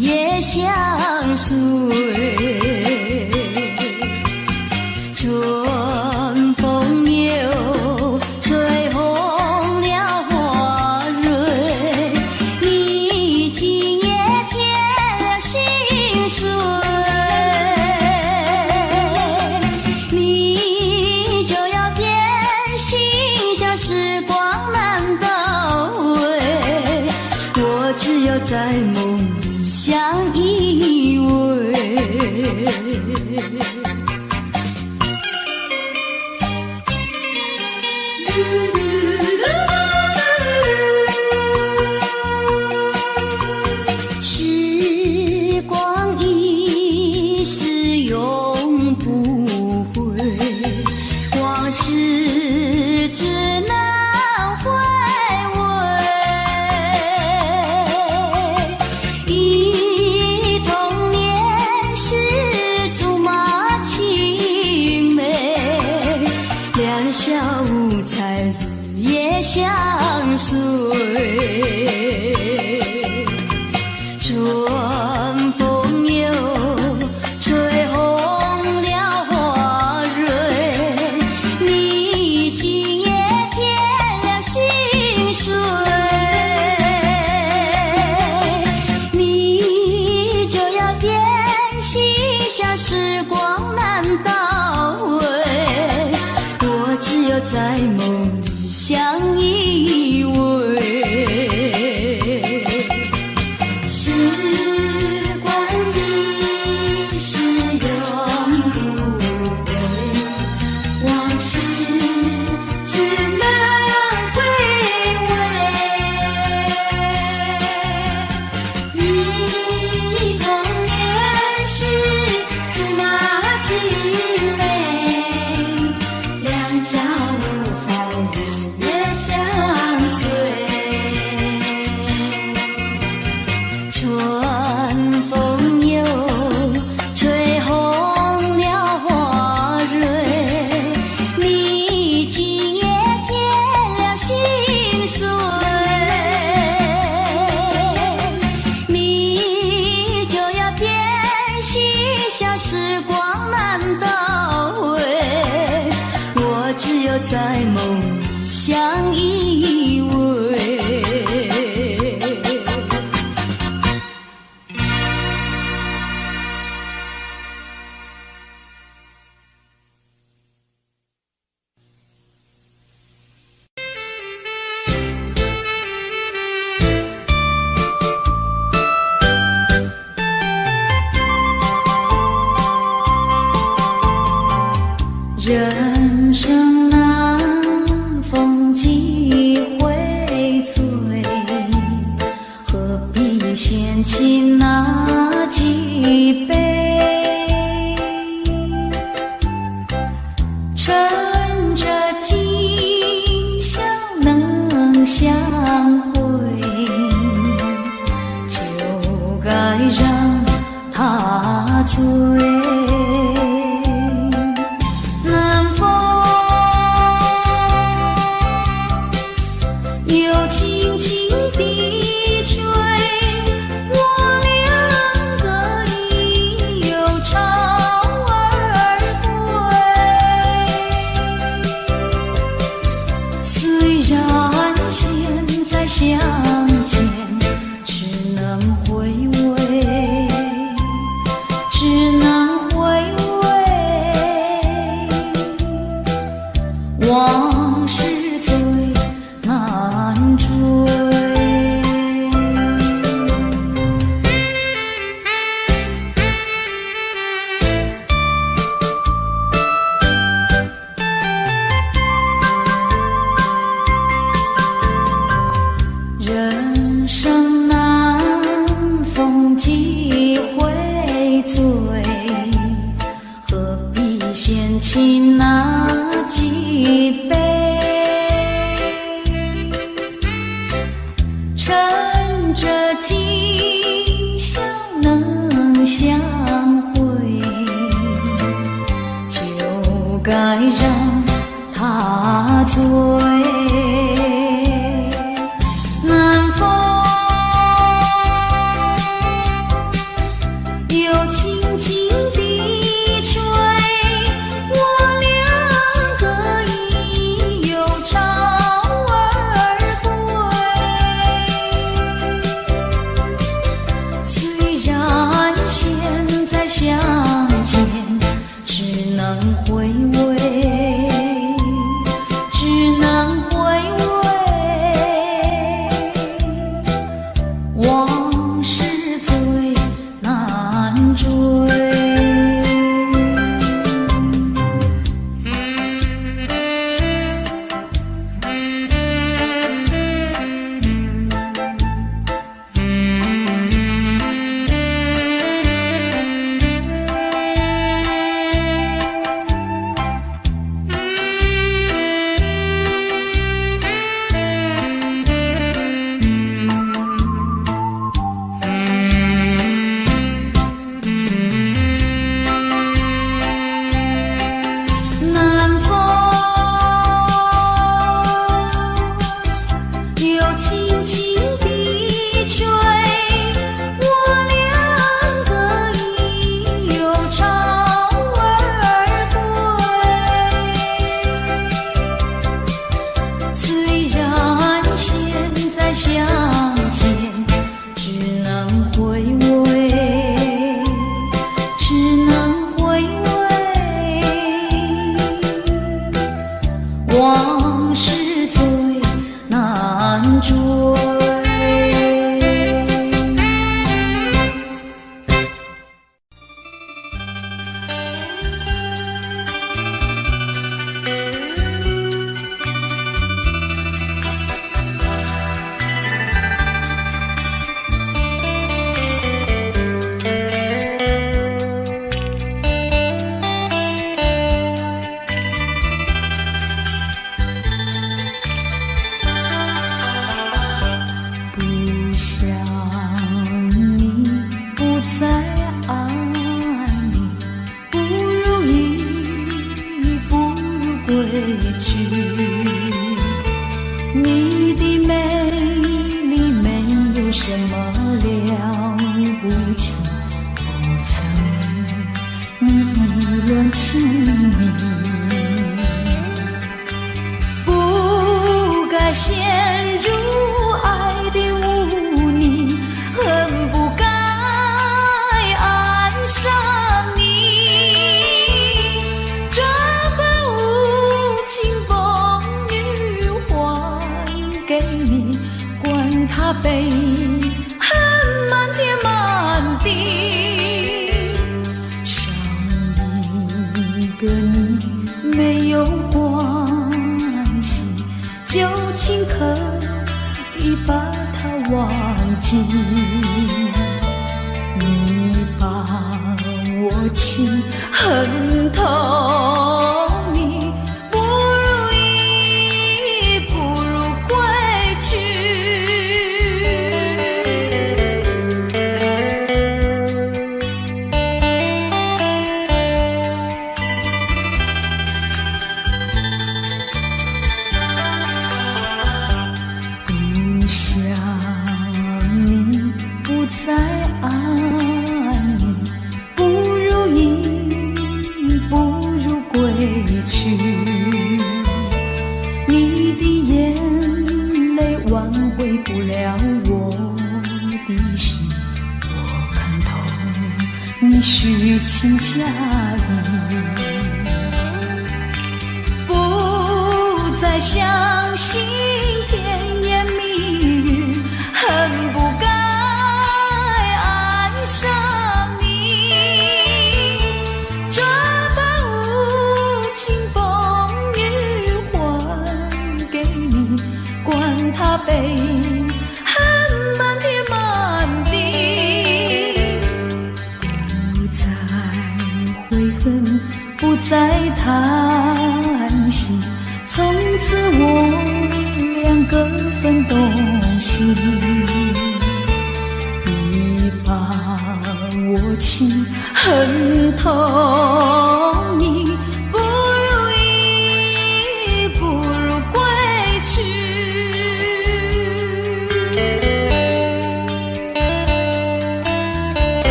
夜相随。春风又吹红了花蕊，你今夜添了心碎，你就要变心，像时光难倒回，我只有在梦里相依偎。时光一逝永不回，往事只能回味。忆童年时竹马青梅，两小无猜日夜相随。春风又吹红了花蕊，你今夜添了心碎，你就要变心，像时光难倒回，我只有在梦里相依偎。时光一逝永不回，往事只能回味。忆童年时竹马青梅，两小无猜日夜相随。春风又吹红了花蕊，你今夜添了心碎，你就要变心，像时光难倒回，我只有在梦里相依偎。人生难逢几回醉，何必嫌弃那几杯？趁着今宵能相会，就该让他醉。轻轻地吹，我两个已有巢而归。虽然现在相见只能回味，只能回味。往事最难追。人生难逢几回醉，何必嫌弃那几杯？趁着今宵能相会，就该让他醉。难逢轻轻地吹，我两个已又潮儿归。虽然现在相见只能回味，只能回味，往事最难追。你的美丽没有什么了不起，不曾你意乱情迷，不该陷入爱的污泥，恨不该爱上你，这般无情风雨还给你，管他悲恨满天满地，少一个你没有关系，就请可以把它忘记。你把我情恨透，你不如意，不如归去。不想你，不再爱你，不如意，不如归去。你的眼泪挽回不了我的心，我看透你虚情假意，不再相信甜言蜜语，恨不该爱上你，这般无情风雨还给你，管他悲恨满天满地，不再悔恨，不再叹息，从此我两个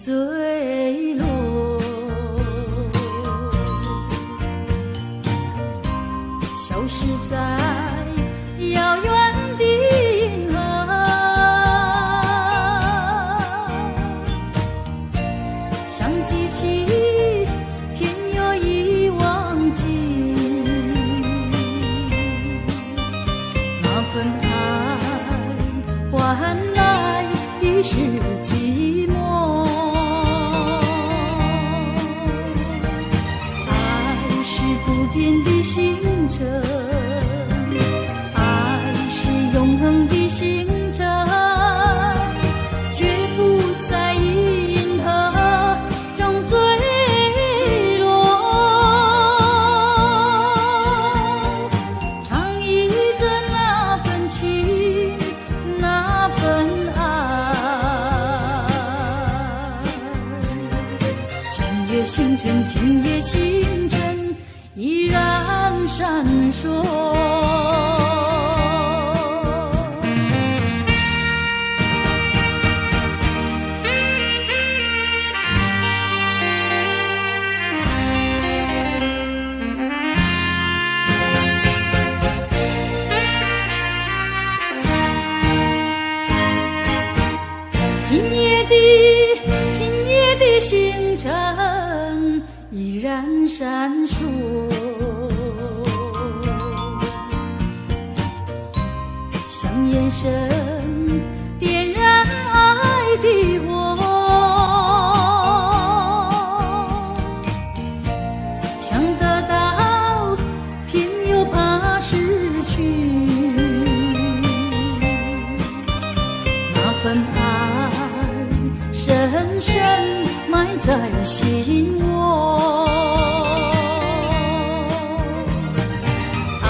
坠落，消失在遥远的银河，像记起偏又已忘记那份爱换来的是寂寞。变的星辰，爱是永恒的星辰，绝不在银河中坠落。唱忆着那份情，那份爱。今夜星辰，今夜星辰。依然闪烁。今夜的星辰依然闪烁。眼神点燃爱的火，想得到偏又怕失去，那份爱深深埋在心窝。爱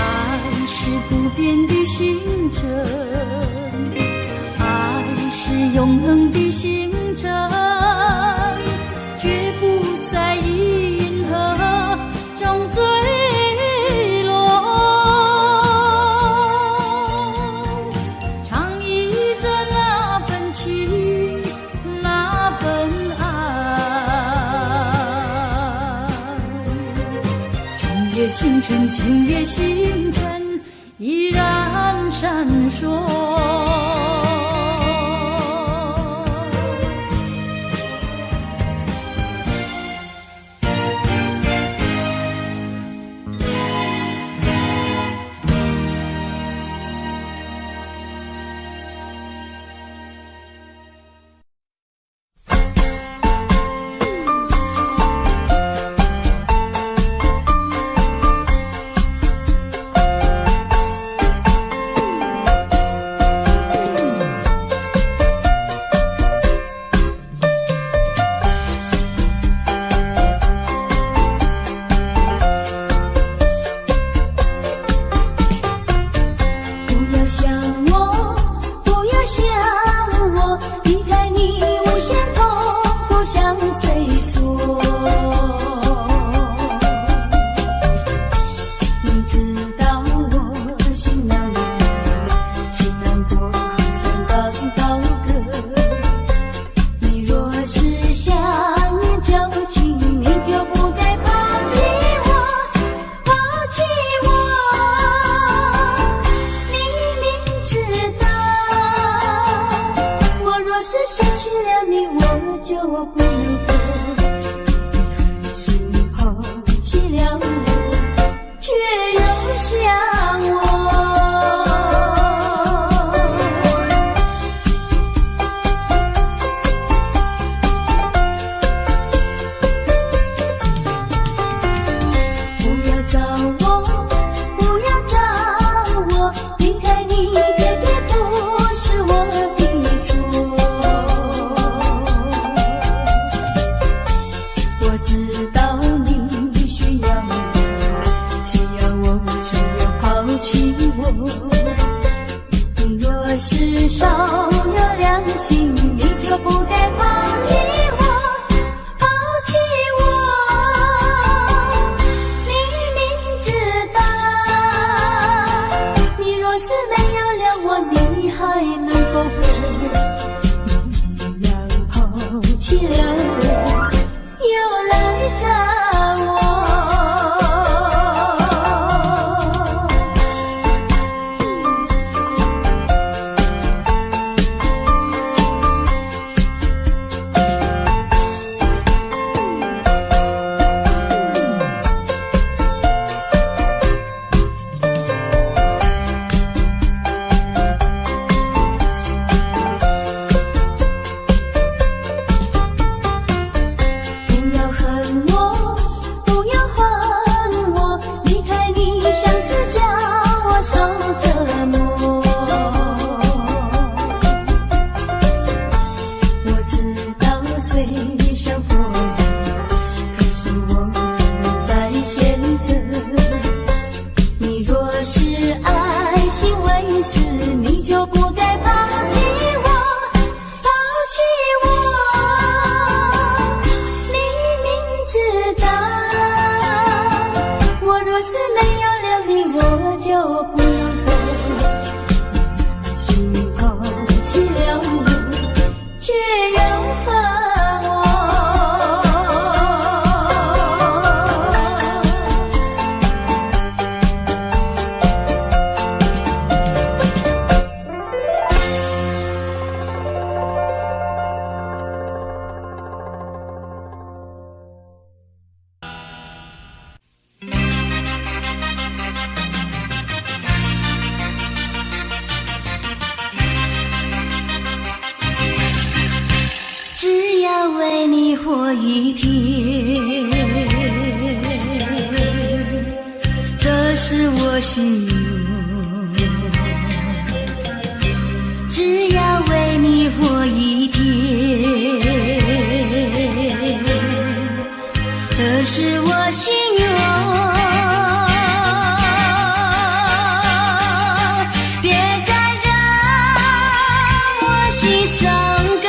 是不变的星辰，爱是永恒的星辰，绝不在银河中坠落。唱忆着那份情，那份爱。今夜星辰，今夜星辰依然闪烁。不能够。你狠心抛弃了我，却又想我。是少了良心，你就不该抛弃我，抛弃我。你明知道，你若是没有了我，你还能够不？你要抛弃了我，又来找我。为你活一天，这是我心愿。只要为你活一天，这是我心愿。别再让我心伤感。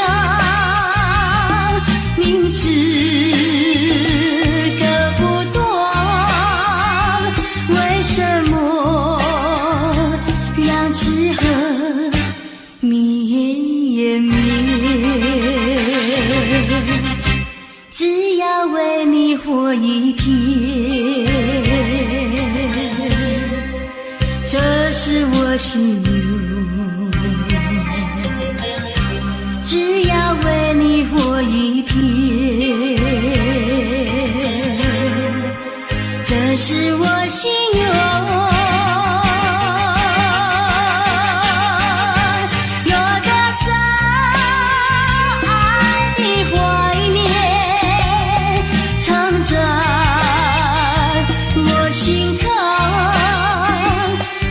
明知割不断，为什么让痴恨绵绵？只要为你活一天，这是我心愿。只要为你活一天，这是我心愿。有多少爱的怀念，藏在我心坎。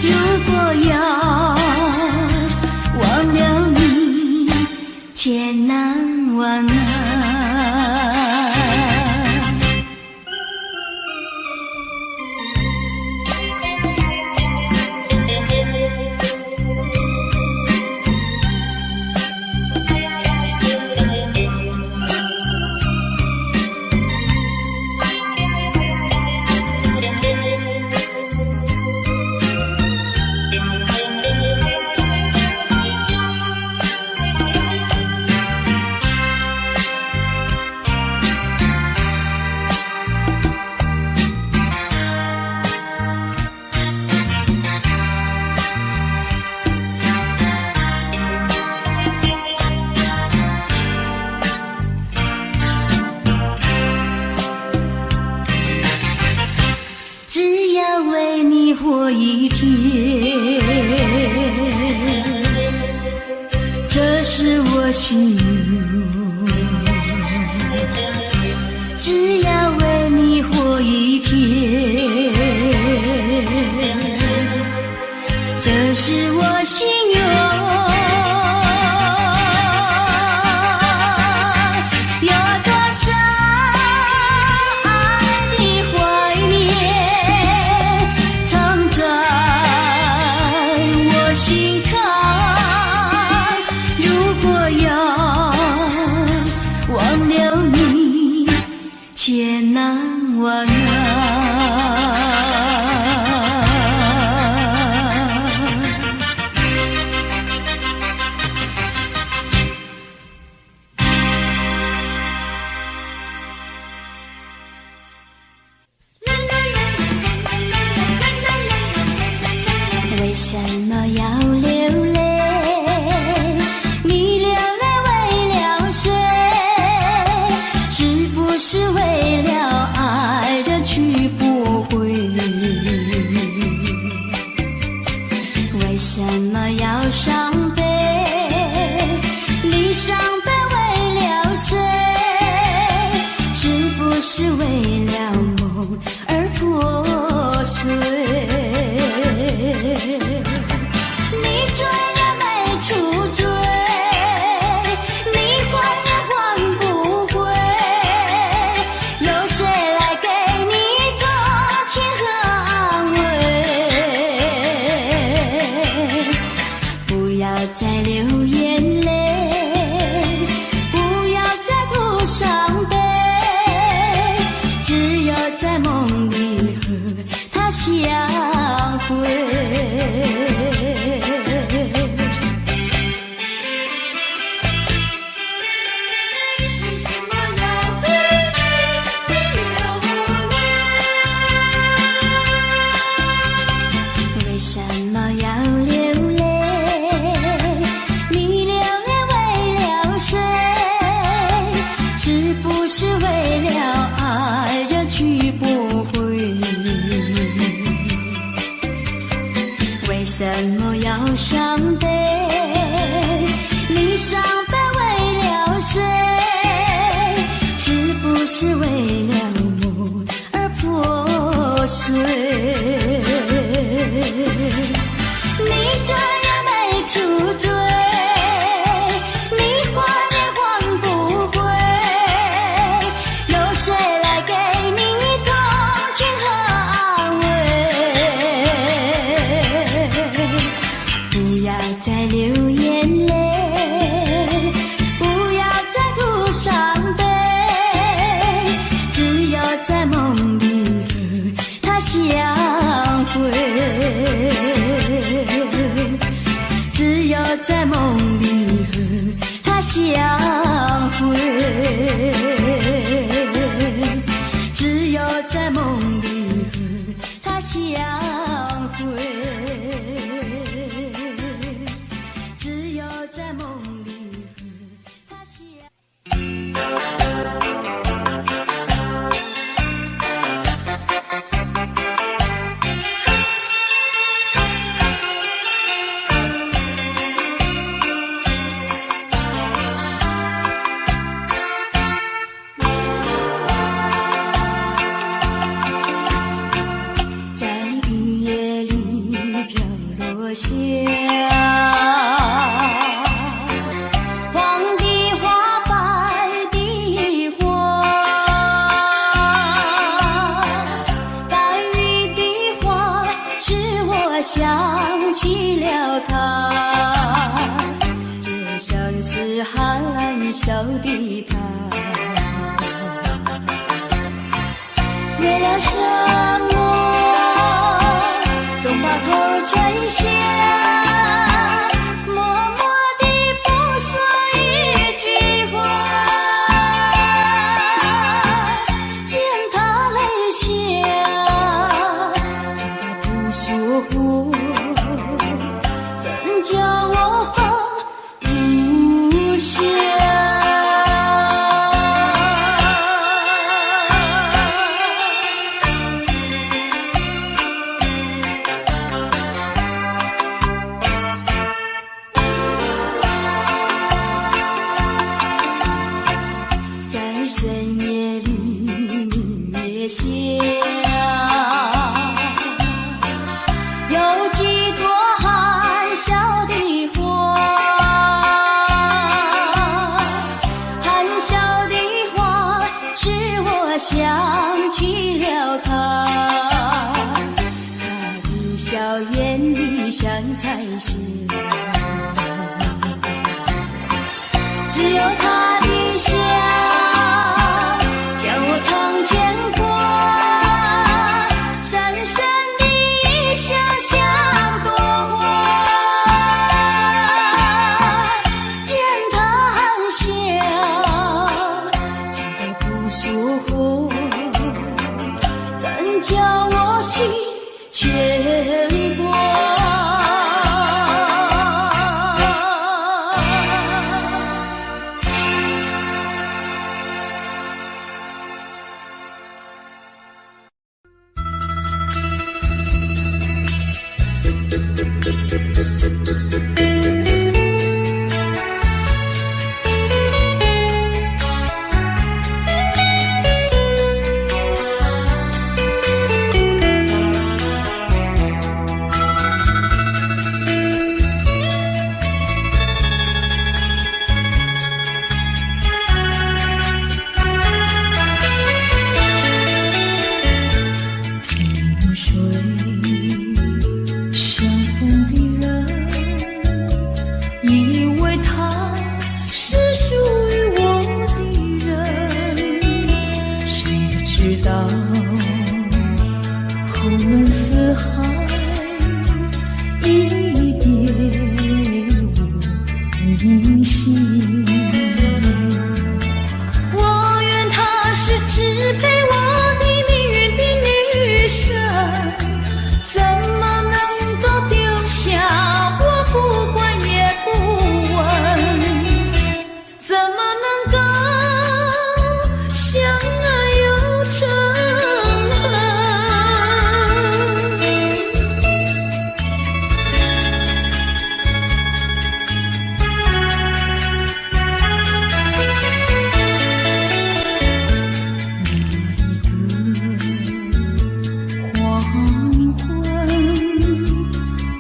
如果要心愿，只要为你活一天，这是我心愿。晚安。为什么要流泪？你流泪为了谁？是不是为了爱人去不回？为什么要伤悲？你伤悲为了谁？是不是为了梦而破碎？你追也没处追，你还也还不回，有谁来给你同情和安慰？不要再流眼泪，不要再哭伤悲，只有在梦里和他相会。为什么要伤悲？你伤悲为了谁？是不是为了梦而破碎？你追也没处追，你还也还不回，有谁来给你同情和安慰？不要再流眼泪，不要再哭伤悲，只有在梦里和他相会，只有在梦里和他相会，只有在梦里和他相会。只有在梦里和他相在雨夜里飘落下想起了他，就像是含笑的他，为了什么总把头垂下，默默地不说一句话，见他泪下，见他不说话，怎叫我放不下？深夜里夜下，有几朵含笑的花，含笑的花使我想起了他，他的笑眼里像彩霞，只有他的笑叫我常牵挂，深深的想象多花，见他含笑见他不说话，真叫我心牵挂。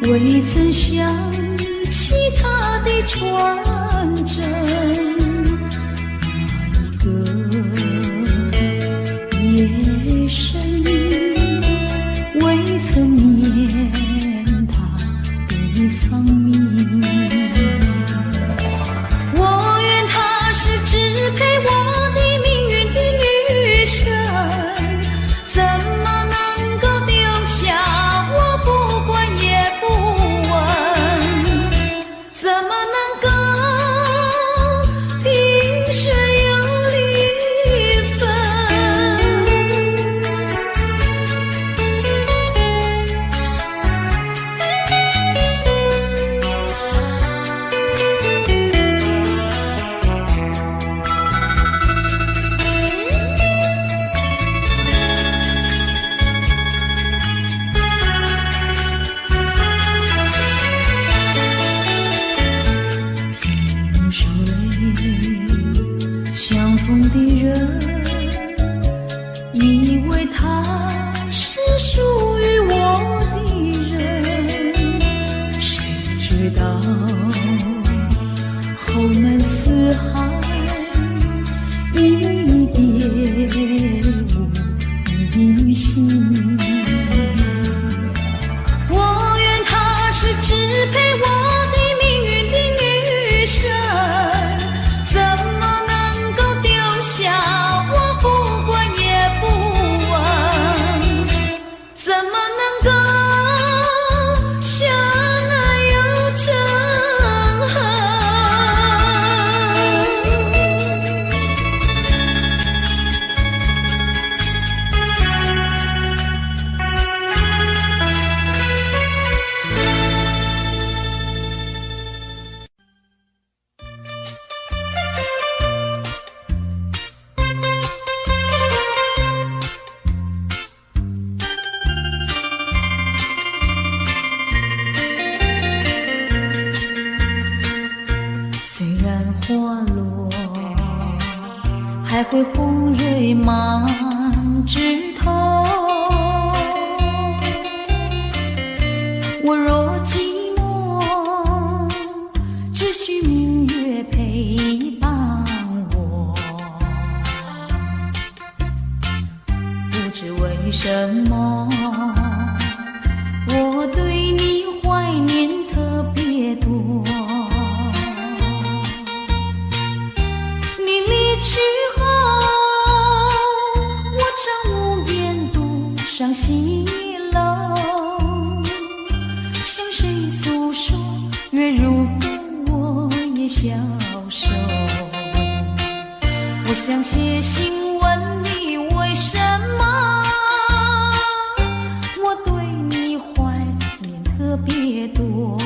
未曾想起他的传真，那一个夜深，未曾念他的芳名。我愿她是支配我的命运的女神，怎么能够丢下我不管也不问，怎么能够萍水有离分。萍水相逢的人，以为他是属于我的人，谁知道后门四海，一别无音信。我愿她是支配我的命运的女神，怎么能够丢下我不管也不会红蕊满枝头。我若寂寞，只需明月陪伴我。不知为什么，我对你怀念特别多。你离去后，我常无言独上西楼，向谁诉说？月如歌，我也消瘦。我想写信问你，为什么我对你怀念特别多。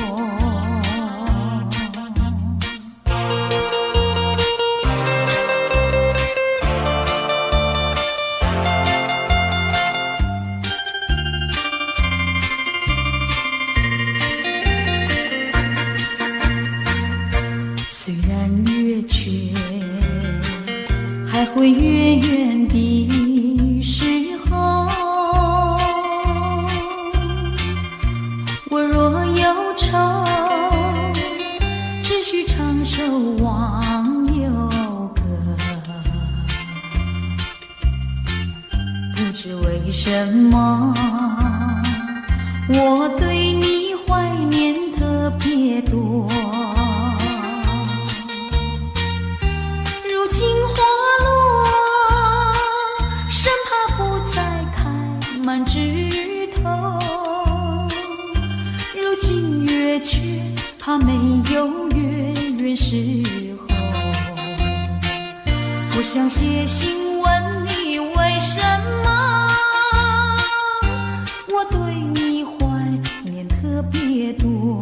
虽然月缺，还会月圆的时候。我若忧愁，只需唱首忘忧歌。不知为什么，我对你怀念特别多。如今花落，生怕不再开满枝头。如今月缺，怕没有月圆时候。我想写信问你，为什么我对你怀念特别多。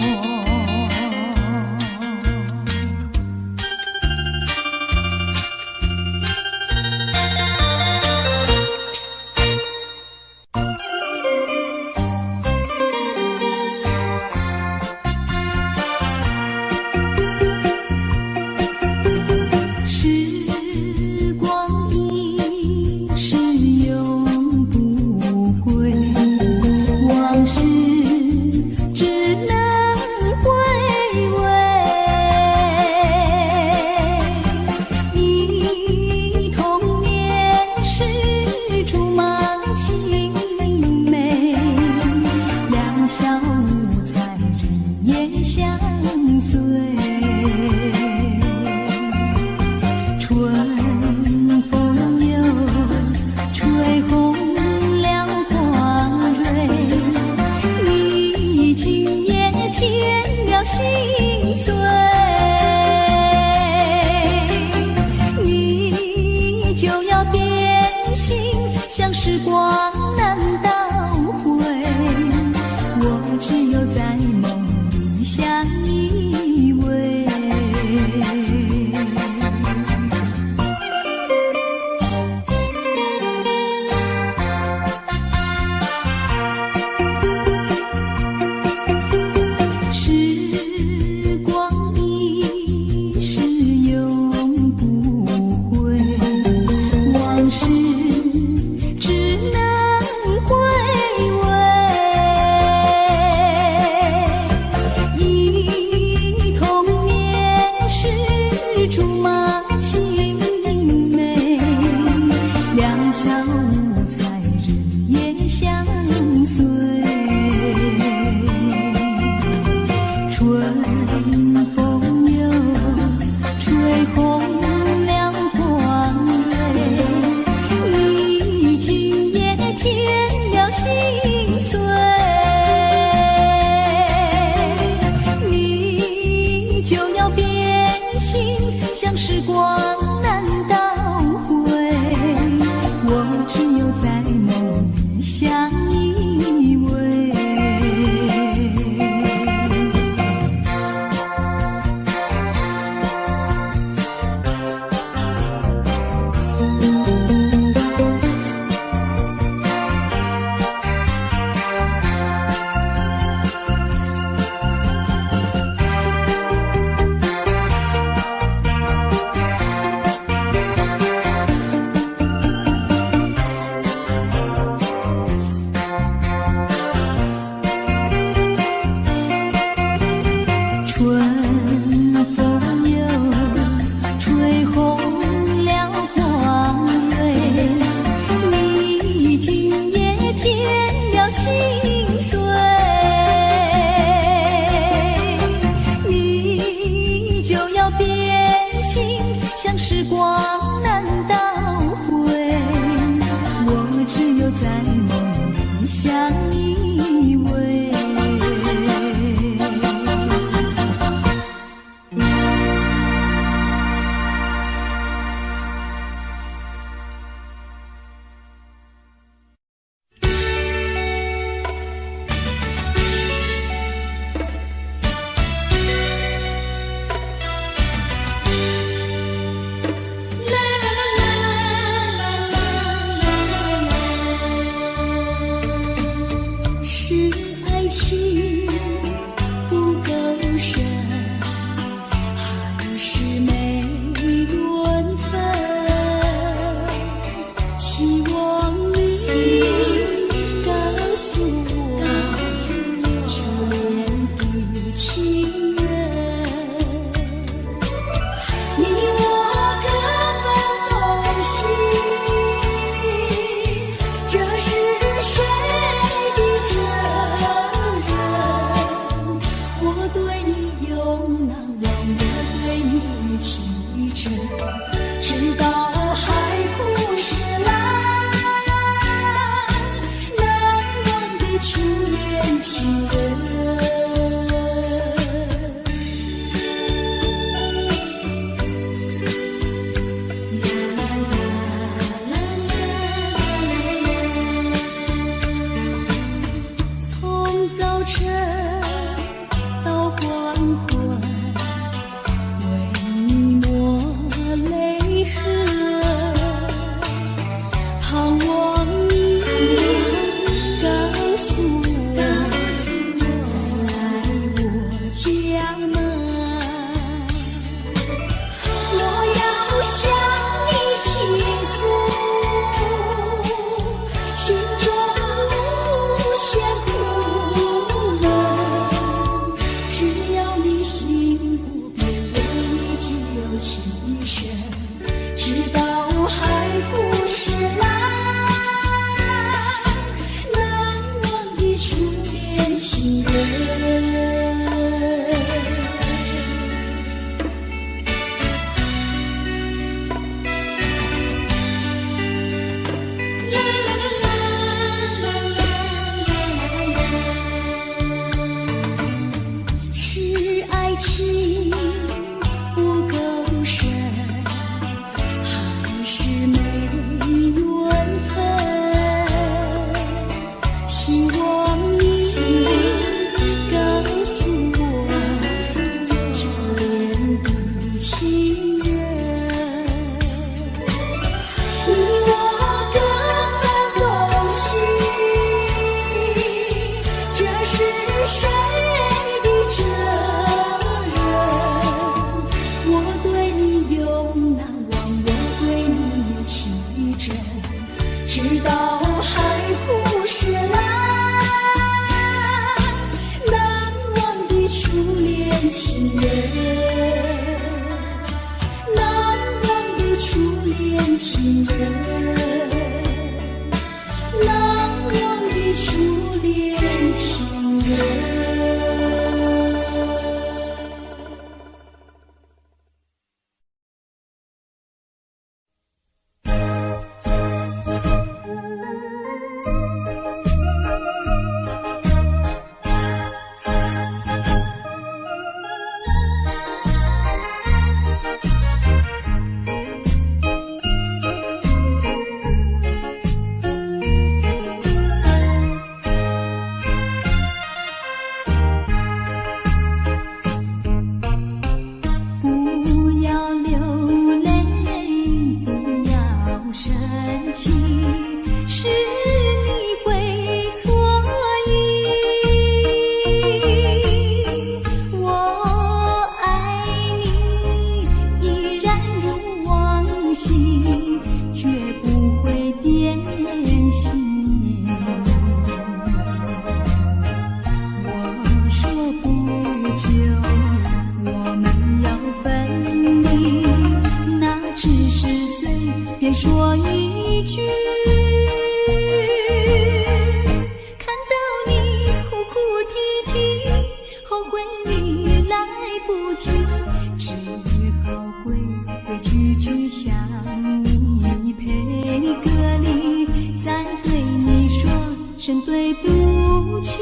时光一逝永不回，往事只能回味。忆童年时竹马青梅，两小无猜日夜相随。春风又吹红了花蕊，你今夜添了心碎。你就要变心，像时光难倒回，我只有在梦里相依偎。时光一逝永不回，往事只能回味。忆童年时竹马青梅，两小无猜日夜相随。春风又吹红了花蕊，你今夜添了心碎。你就要变心，像时光难倒回，我只有在梦里相依偎。直到海枯石烂。难忘的初恋情人，难忘的初恋情人，难忘的初恋情人。说一句，看到你哭哭啼啼，后悔已来不及，只好规规矩矩向你赔个礼，再对你说声对不起。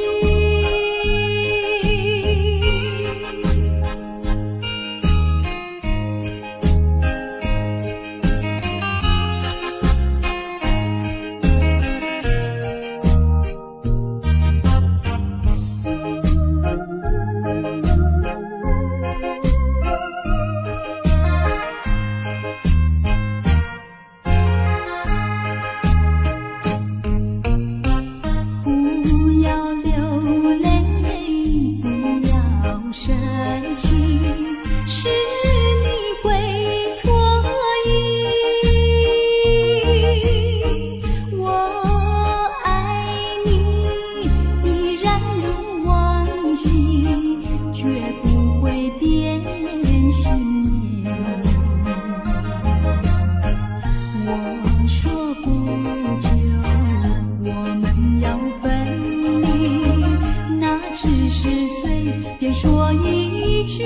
说一句，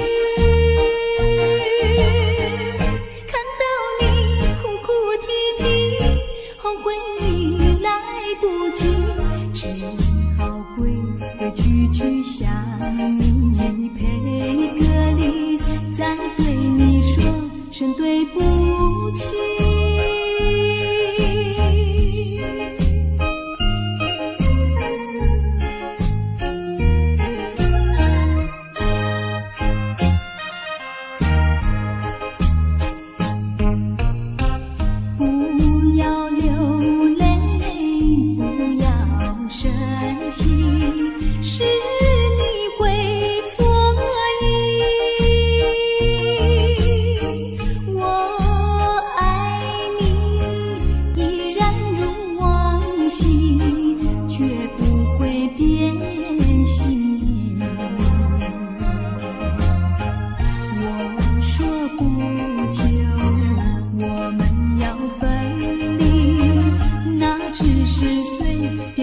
看到你哭哭啼啼，后悔已来不及，只好规规矩矩向你赔个礼，再对你说声对不起。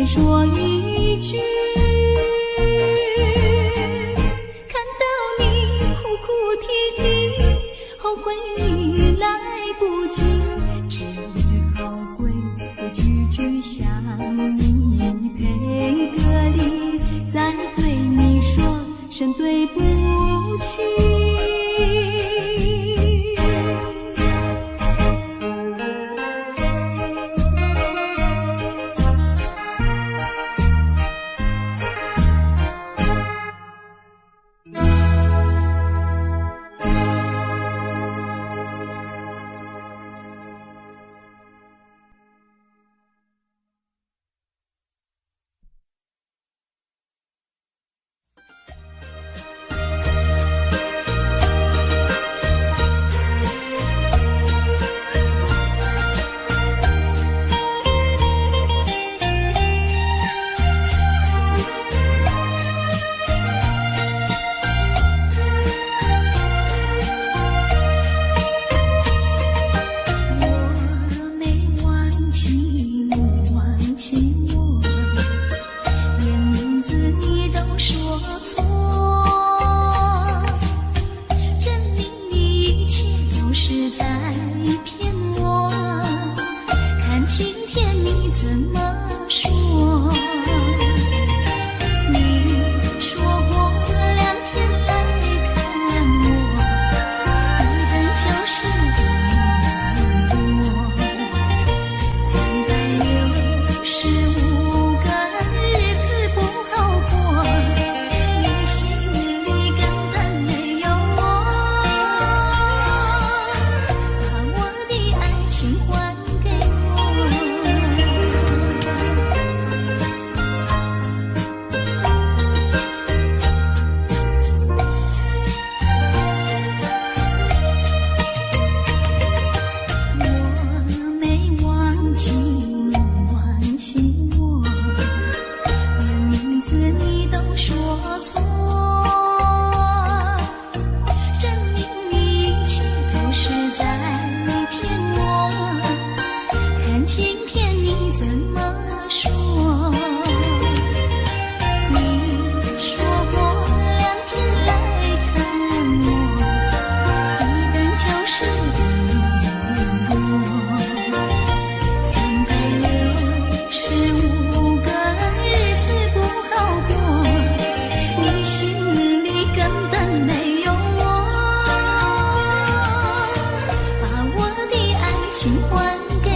说一句，看到你哭哭啼啼，后悔已来不及，只好规规矩矩向你赔个礼，再对你说声对不起。今天你怎么说？你说过2天来看我，一本就是365个日子不好过，你心里根本没有我，把我的爱情还给我没忘记你忘记我，连名字你都说错，证明你一切都是在骗我，看今天你怎么说？你说过2天来看我，一本就是365个日子不好过，你心里根本没有我，把我的爱情还给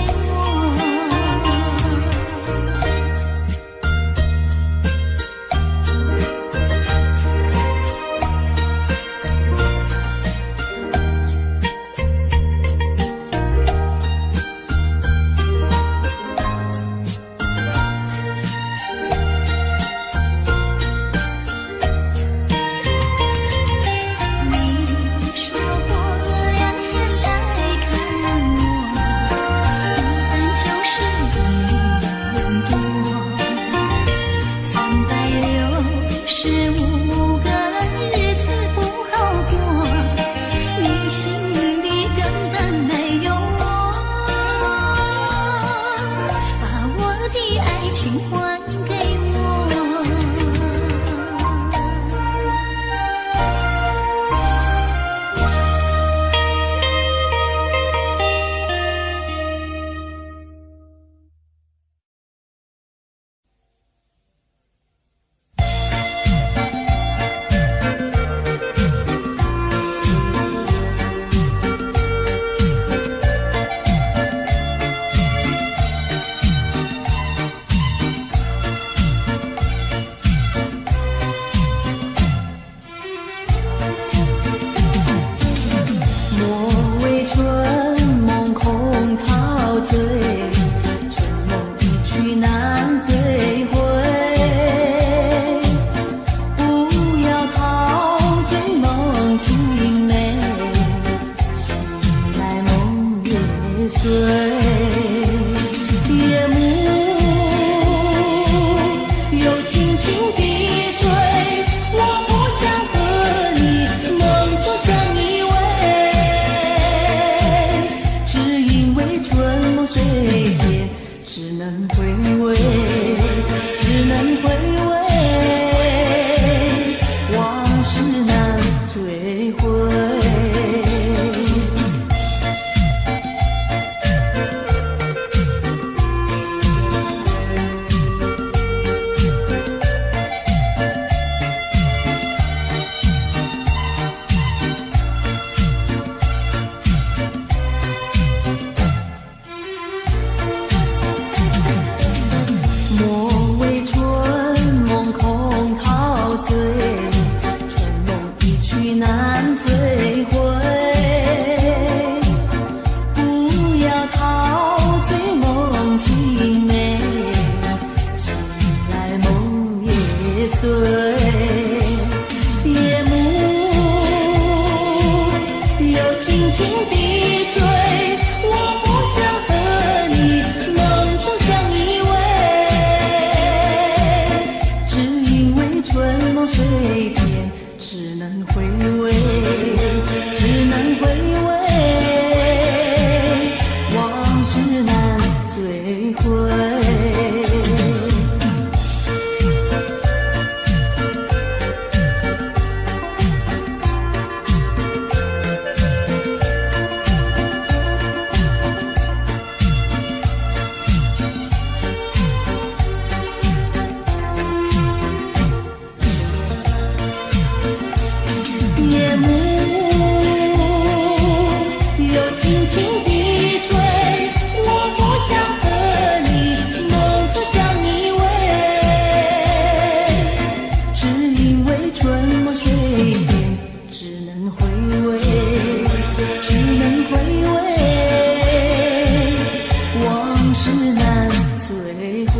事难追回。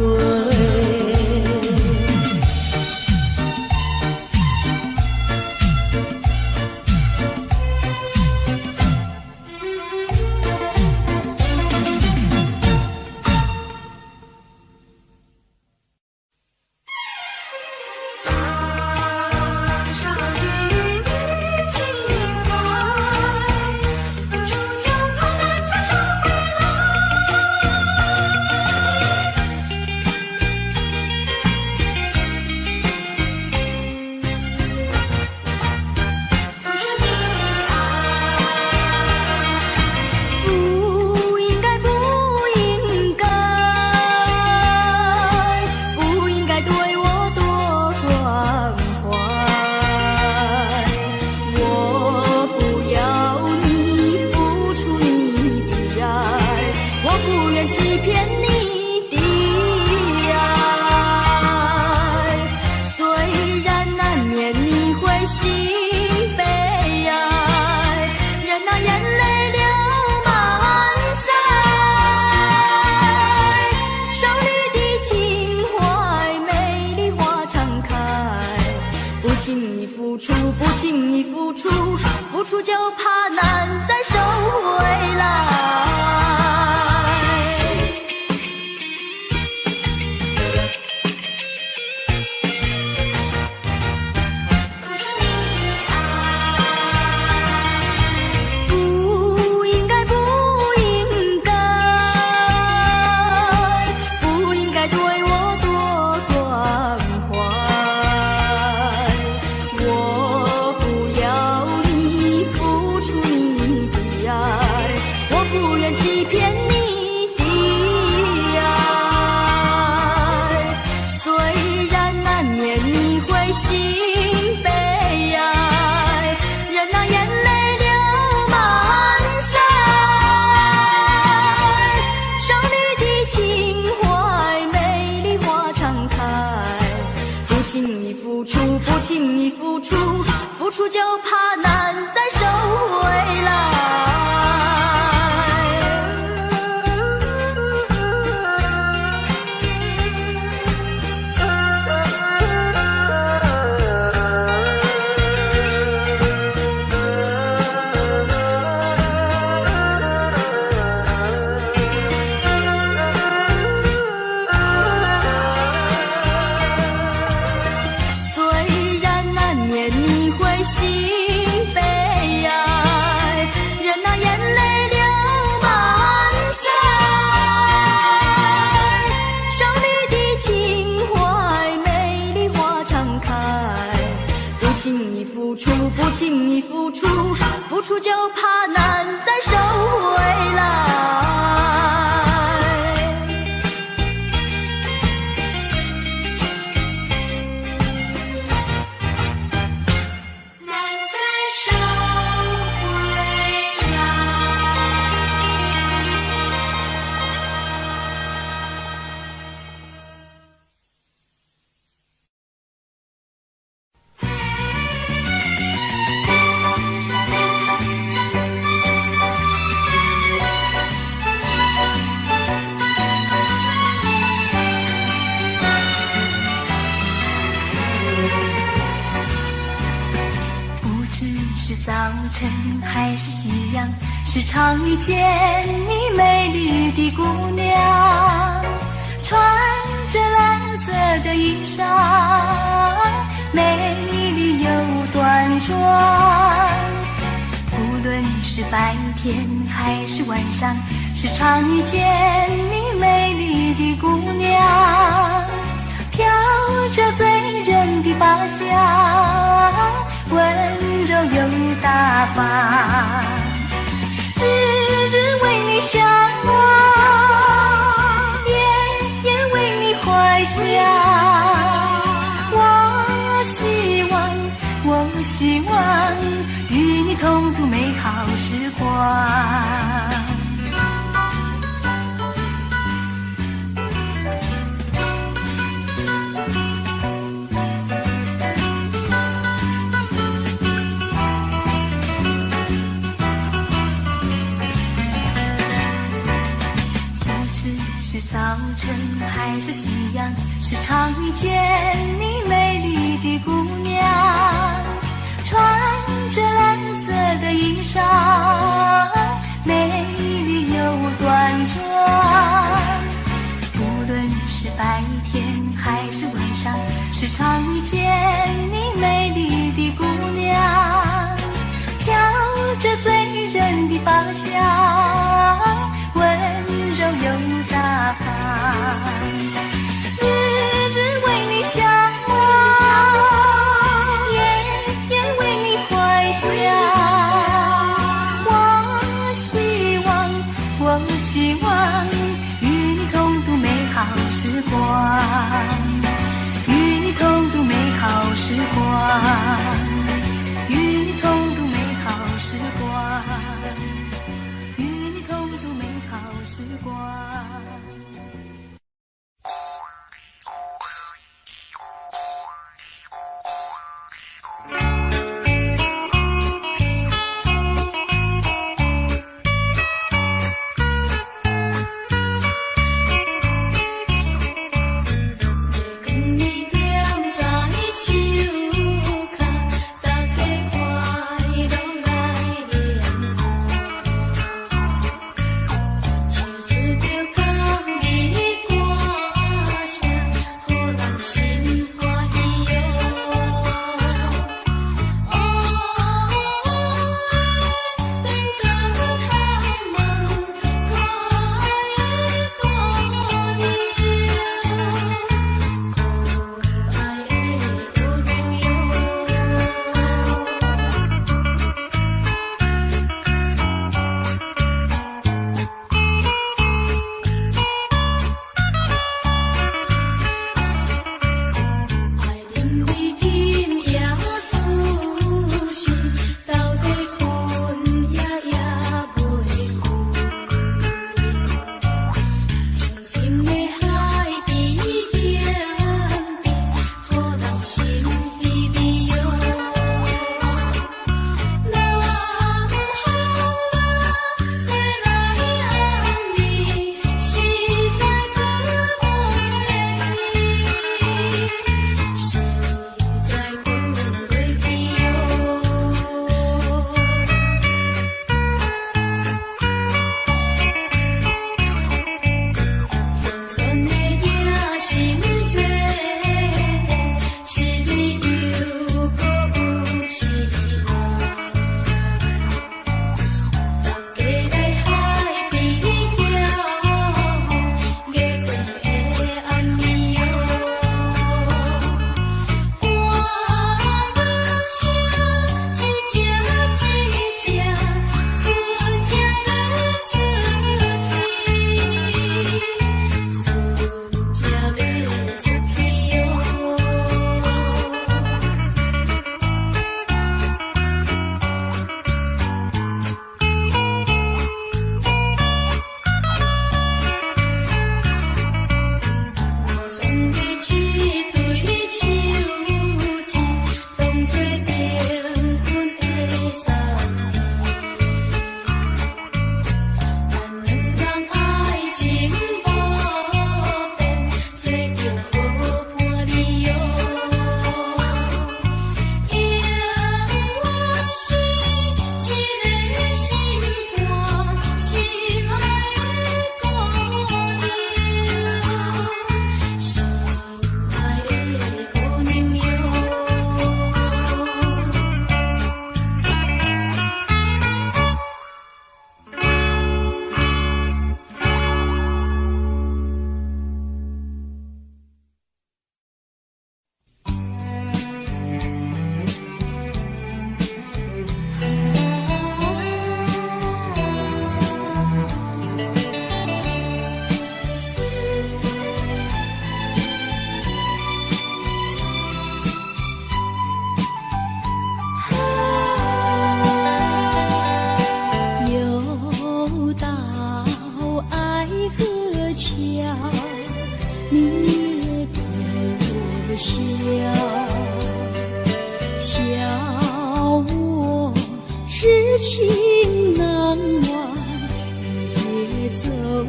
不轻易付出，付出就怕难再收回来。不应该，不应该，不应该对我多关怀。欺骗你的爱，虽然难免你会心悲哀，任那眼泪流满腮。少女的情怀，美丽花常开。不轻易付出，不轻易付出，付出就怕难再收回来。不轻易付出，不轻易付出，付出就怕难再收回来。早晨还是夕阳，时常遇见你美丽的姑娘，穿着蓝色的衣裳，美丽又端庄。无论是白天还是晚上，时常遇见你美丽的姑娘，飘着醉人的发香，温柔又大方，日日为你向往，夜夜为你怀想。我希望与你同度美好时光。是早晨还是夕阳，时常遇见你美丽的姑娘，穿着蓝色的衣裳，美丽又端庄。无论是白天还是晚上，时常遇见你美丽的姑娘，飘着醉人的芳香，温柔又大方。日日为你向往，夜夜为你怀想。我希望与你共度美好时光，与你共度美好时光，与你共度美好时光，与你共度美好时光。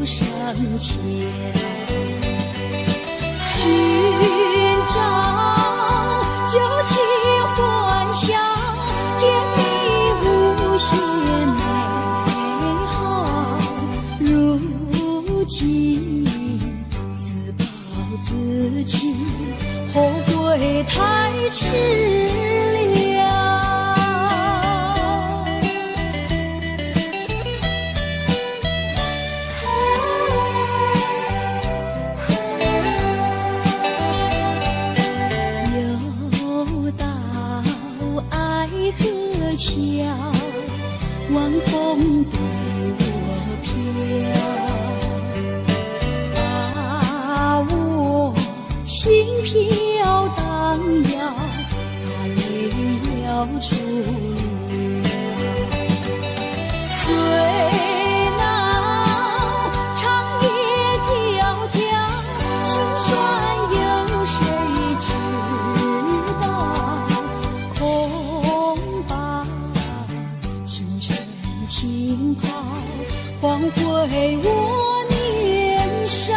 上桥，寻找旧情欢笑，甜蜜无限美好。如今自暴自弃，后悔太迟了。又到爱河桥，晚风对我飘，把我心飘荡摇，把泪要出了。岁老长夜迢迢，心酸有谁知道？空把青春浸泡，换回我年少。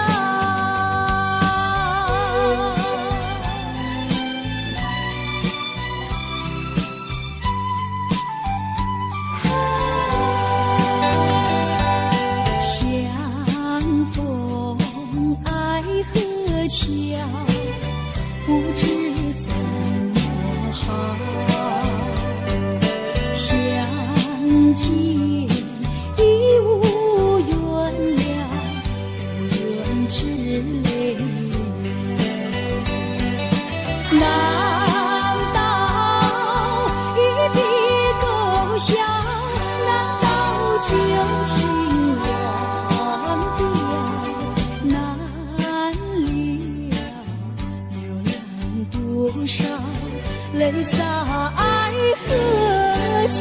桥不知怎么好，相见已无缘了，无缘之泪。难道一笔勾销？难道旧情忘掉？难多少泪洒爱河桥。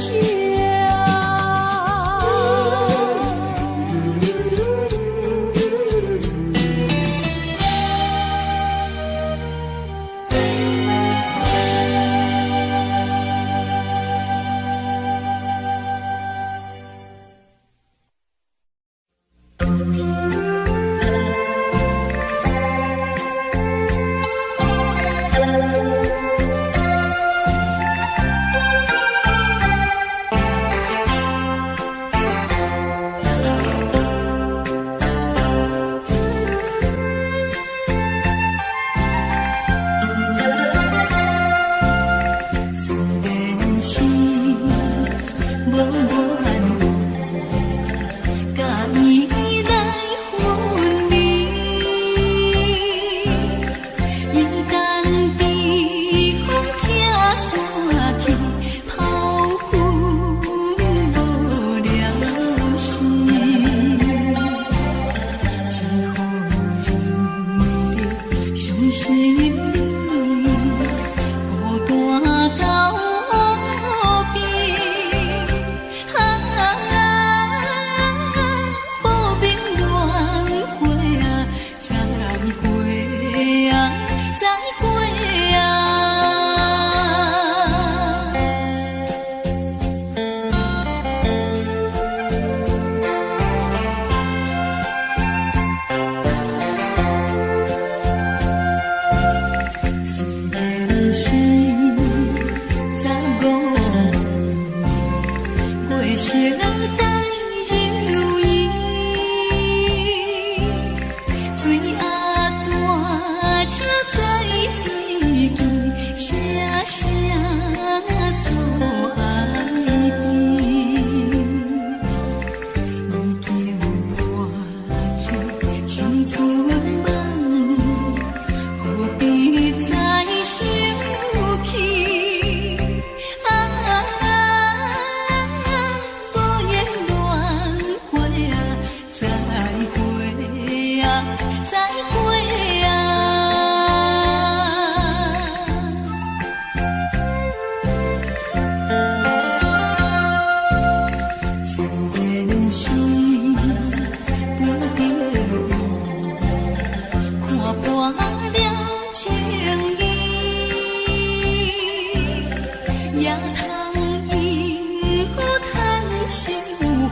秋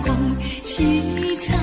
风凄苍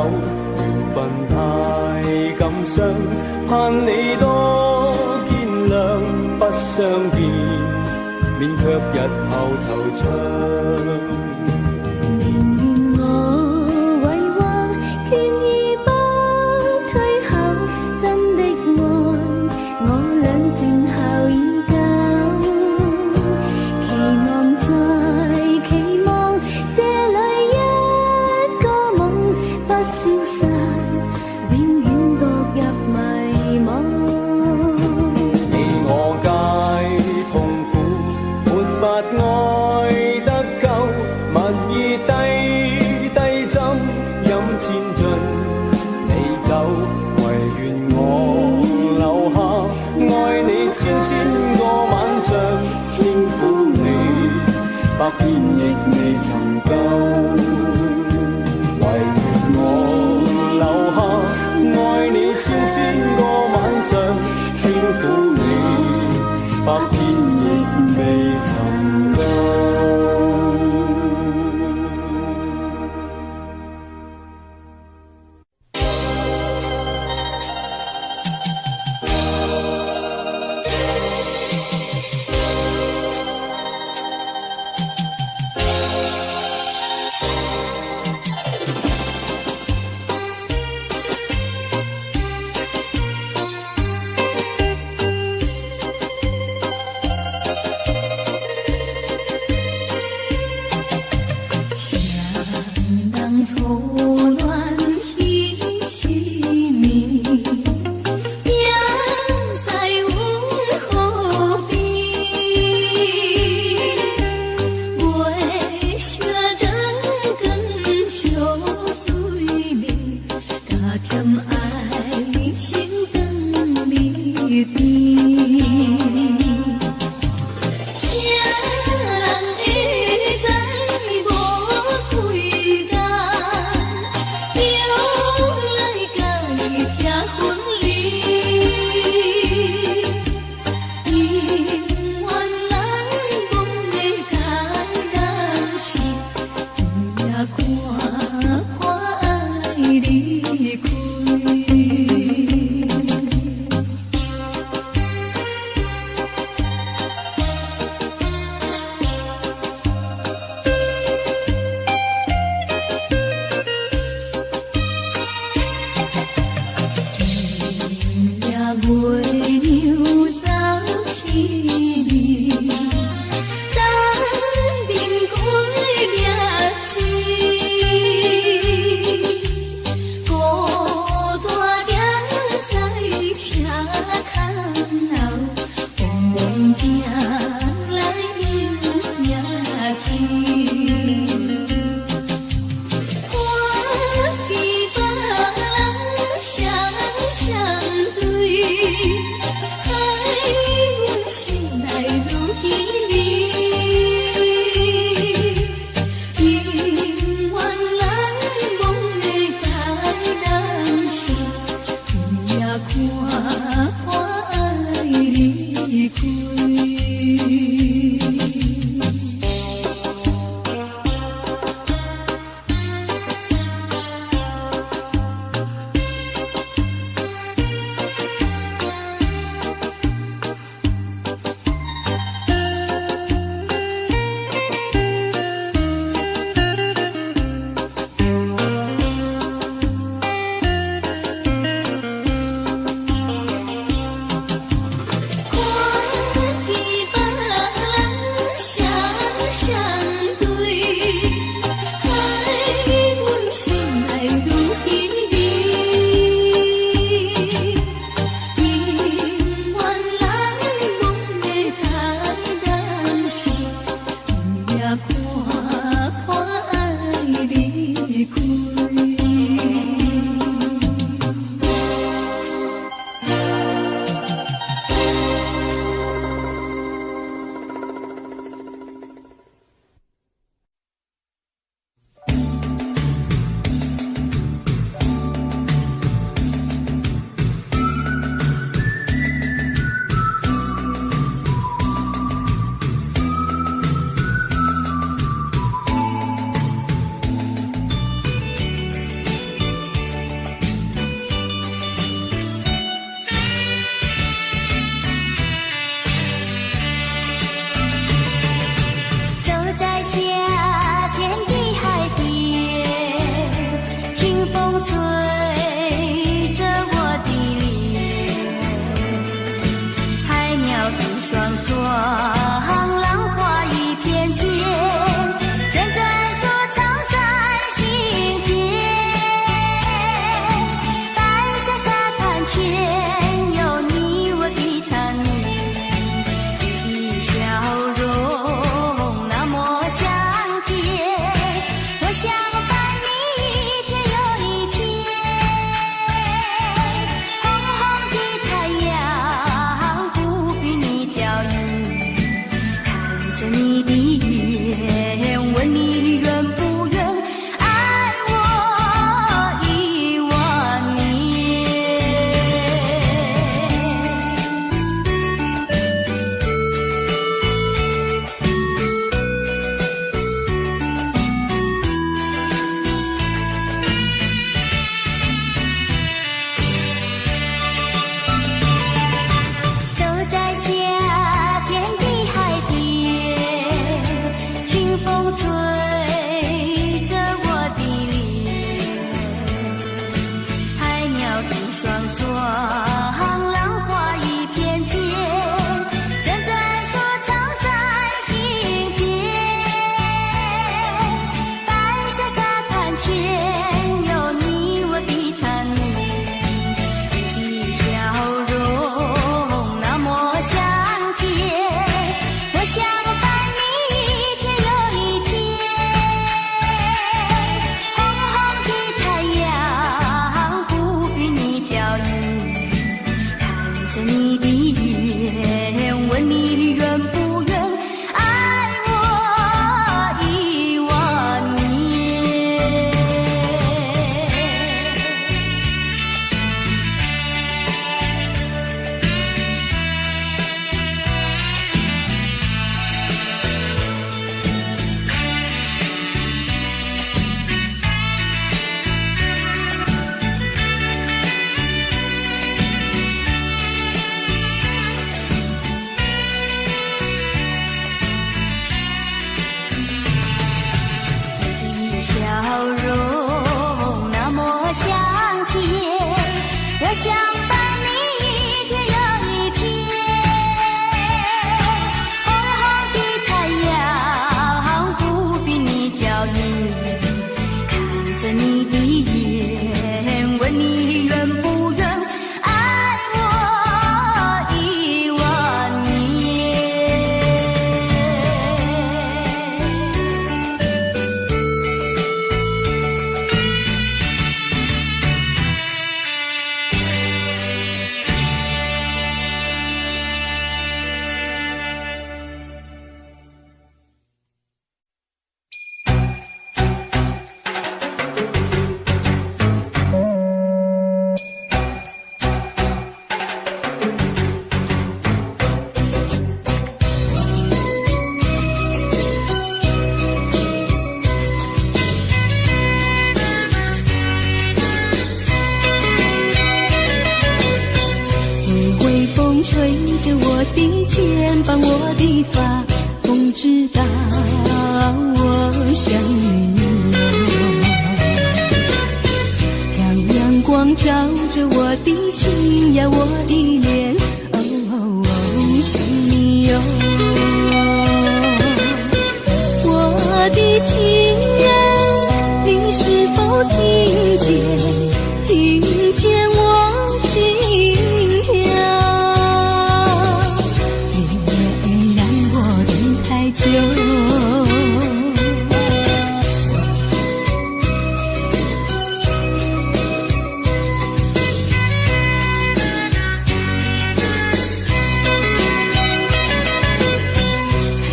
缘分太感伤，盼你多见谅，不相见，免却日後惆悵。百遍亦未曾夠，唯願我留下，愛你千個晚上，輕撫你，百遍亦未曾夠。孤单霜，浪花一片片，阵阵说唱在心田。白色沙滩前，有你我的缠绵，你的笑容那么香甜，我想伴你一天又一天。红红的太阳不比你娇艳，看着你的眼，问你愿不愿爱我10000年。走在夏天的海边，清风吹着我的脸，海鸟的双双，浪花一片片，阵阵说唱在心田。白色沙滩前，有你我的缠绵，你的笑容那么香甜，我想伴你一天又一天。红红的太阳不比你娇艳，看着你的眼，问你愿不愿爱我10000年。你的笑容那么香甜，我想伴你一天又一天。红红的太阳不比你娇艳，看着你的眼，问你愿不愿爱我10000年。微风吹着我的肩膀，我的发，风知道我想你哟。让阳光照着我的心呀，我的脸，想你哟。我的情人，你是否听见我心跳？别让我等太久。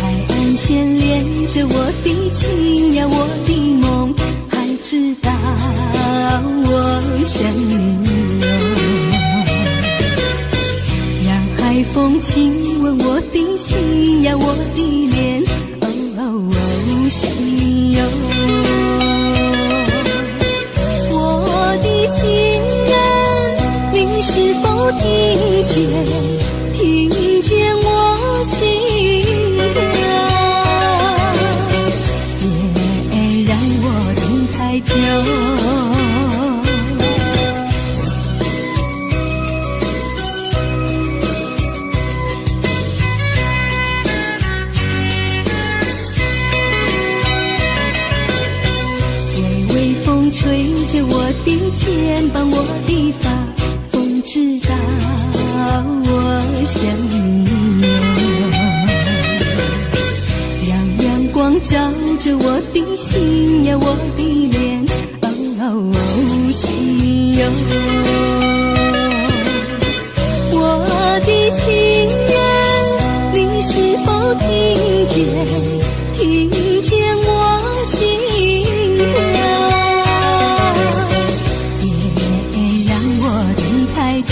海岸线连着我的情呀，我的梦，还知道我想你哟。让海风亲吻我的心呀，我的脸，想你哟。我的情人，你是否听见我心跳？别让我等太久。我的情人，你是否听见？听见我心跳？别让我等太久。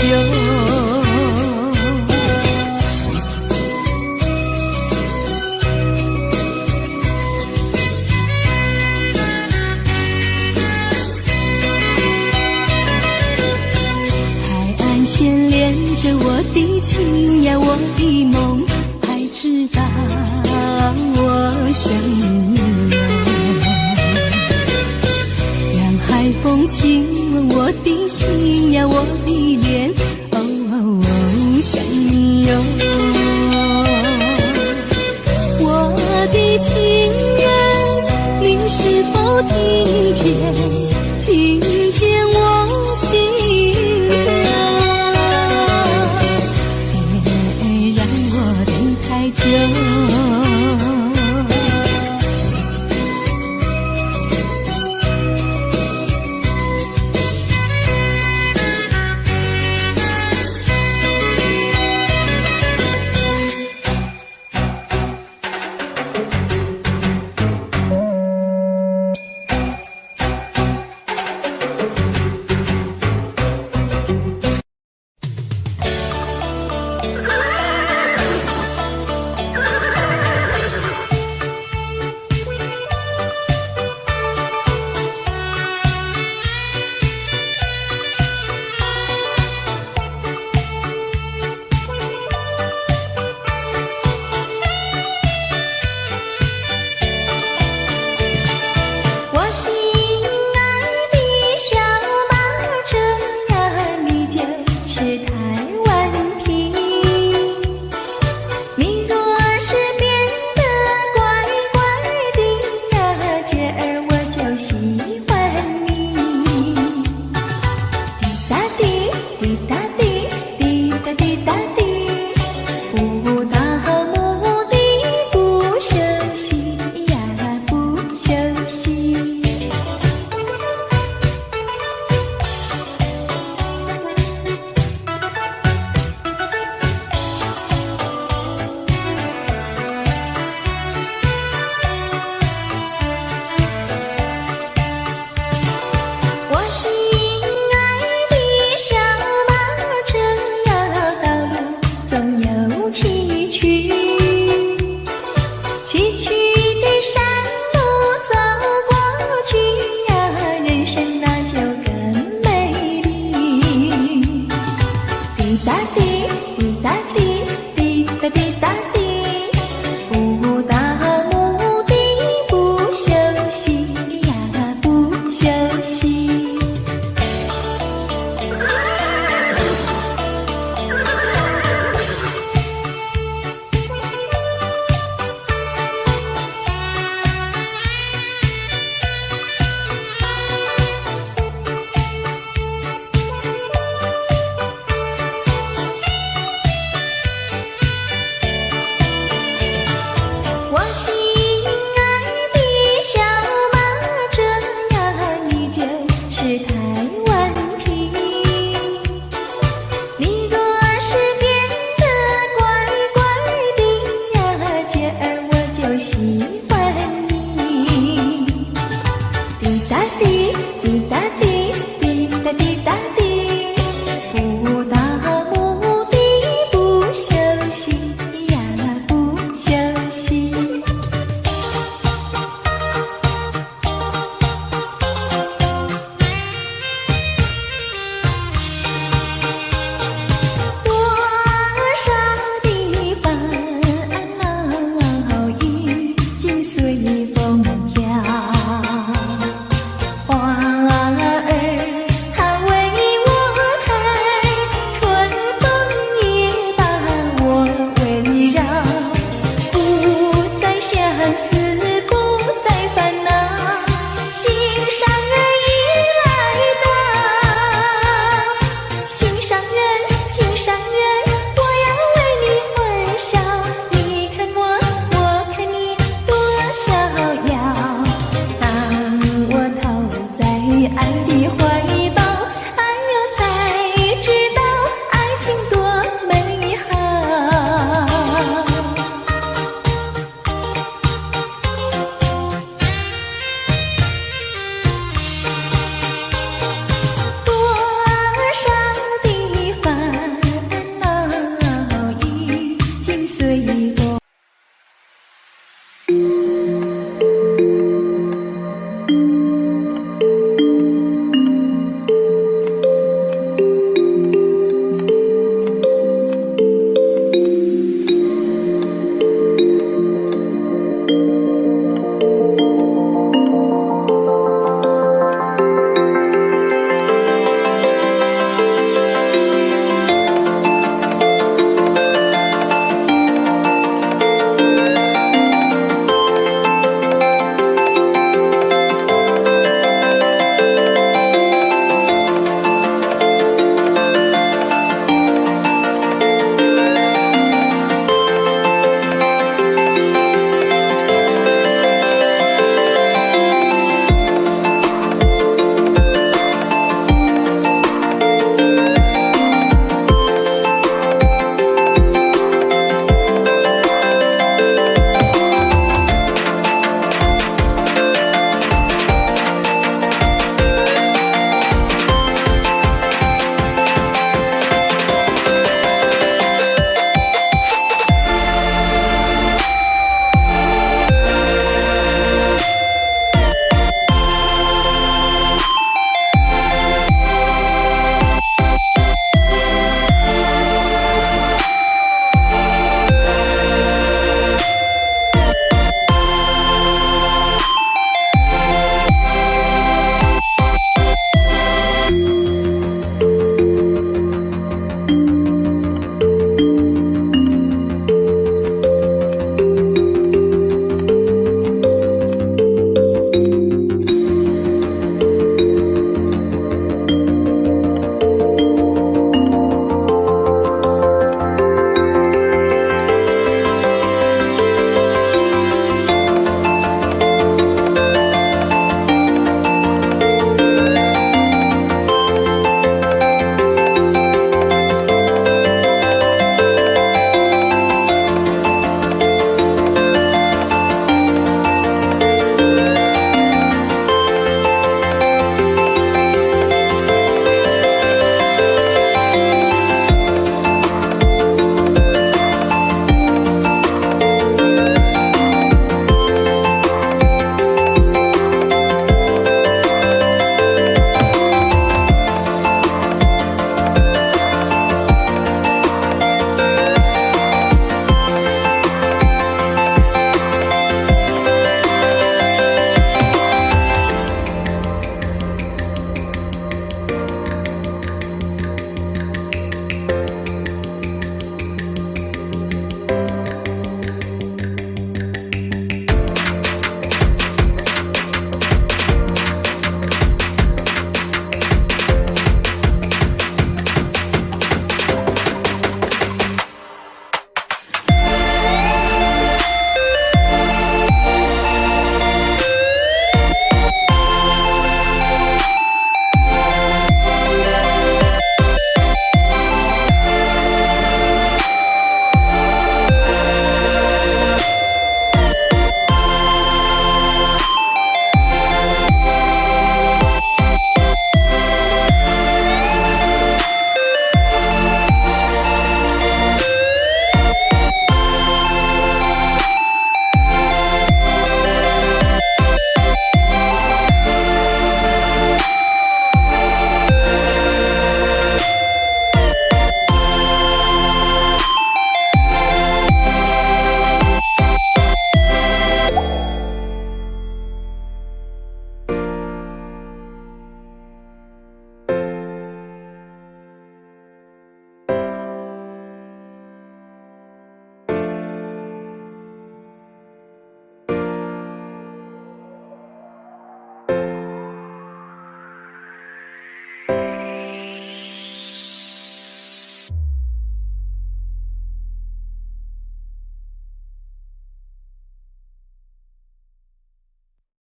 牵连着我的情呀，我的梦，还知道我想你哟。让海风亲吻我的心呀，我的脸，想你哟。我的情人，你是否听见？听见我心跳？太久。心上